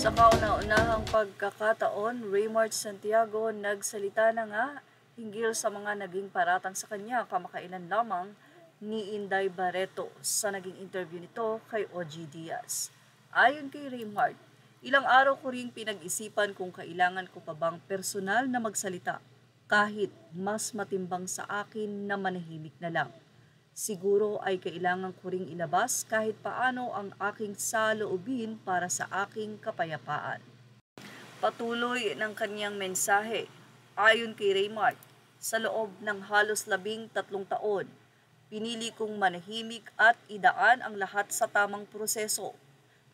Sa kauna-unahang pagkakataon, Raymart Santiago nagsalita na nga hinggil sa mga naging paratang sa kanya kamakailan lamang ni Inday Barreto sa naging interview nito kay OG Diaz. Ayon kay Raymart, ilang araw ko ring pinag-isipan kung kailangan ko pa bang personal na magsalita kahit mas matimbang sa akin na manahimik na lang. Siguro ay kailangan ko ring ilabas kahit paano ang aking saloobin para sa aking kapayapaan. Patuloy ng kanyang mensahe, ayon kay Raymart, sa loob ng halos 13 taon, pinili kong manahimik at idaan ang lahat sa tamang proseso.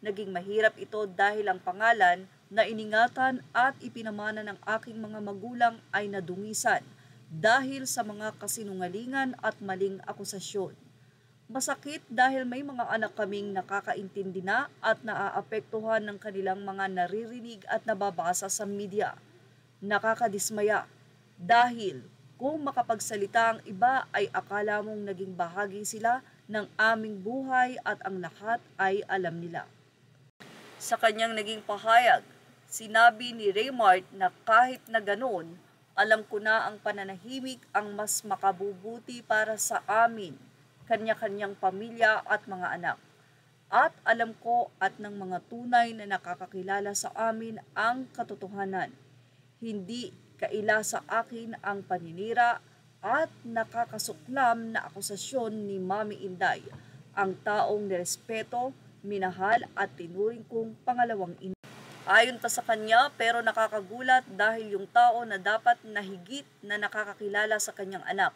Naging mahirap ito dahil ang pangalan na iningatan at ipinamana ng aking mga magulang ay nadungisan dahil sa mga kasinungalingan at maling akusasyon. Masakit dahil may mga anak kaming nakakaintindi na at naaapektuhan ng kanilang mga naririnig at nababasa sa media. Nakakadismaya dahil kung makapagsalita ang iba ay akala mong naging bahagi sila ng aming buhay at ang lahat ay alam nila. Sa kanyang naging pahayag, sinabi ni Raymart na kahit na ganoon, alam ko na ang pananahimik ang mas makabubuti para sa amin, kanya-kanyang pamilya at mga anak. At alam ko at ng mga tunay na nakakakilala sa amin ang katotohanan. Hindi kaila sa akin ang paninira at nakakasuklam na akusasyon ni Mami Inday, ang taong nirespeto, minahal at tinuring kong pangalawang ina. Ayon pa sa kanya, pero nakakagulat dahil yung tao na dapat na higit na nakakakilala sa kanyang anak,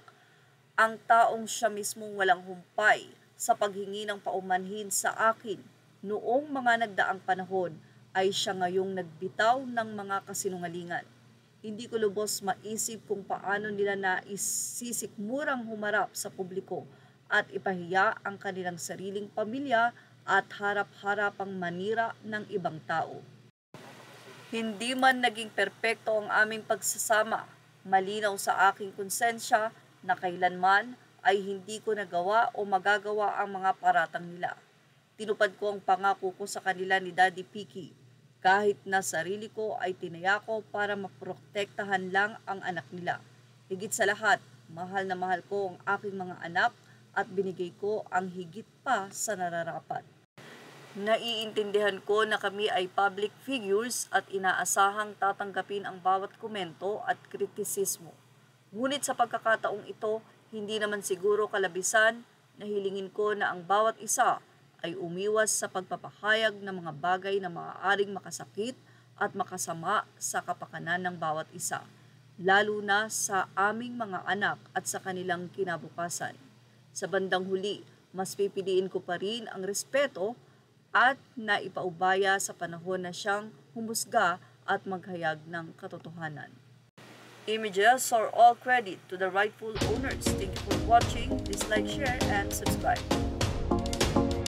ang taong siya mismong walang humpay sa paghingi ng paumanhin sa akin noong mga nagdaang panahon ay siya ngayong nagbitaw ng mga kasinungalingan. Hindi ko lubos maisip kung paano nila naisisikmurang humarap sa publiko at ipahiya ang kanilang sariling pamilya at harap-harapang manira ng ibang tao. Hindi man naging perpekto ang aming pagsasama, malinaw sa aking konsensya na kailanman ay hindi ko nagawa o magagawa ang mga paratang nila. Tinupad ko ang pangako ko sa kanila ni Daddy Piki, kahit na sarili ko ay tinayako para maprotektahan lang ang anak nila. Higit sa lahat, mahal na mahal ko ang aking mga anak at binigay ko ang higit pa sa nararapat. Naiintindihan ko na kami ay public figures at inaasahang tatanggapin ang bawat komento at kritisismo. Ngunit sa pagkakataong ito, hindi naman siguro kalabisan na hilingin ko na ang bawat isa ay umiwas sa pagpapahayag ng mga bagay na maaaring makasakit at makasama sa kapakanan ng bawat isa, lalo na sa aming mga anak at sa kanilang kinabukasan. Sa bandang huli, mas pipiliin ko pa rin ang respeto at naipaubaya sa panahon na siyang humusga at maghayag ng katotohanan. Images are all credit to the rightful owners. Thank you for watching. Please like, share, and subscribe.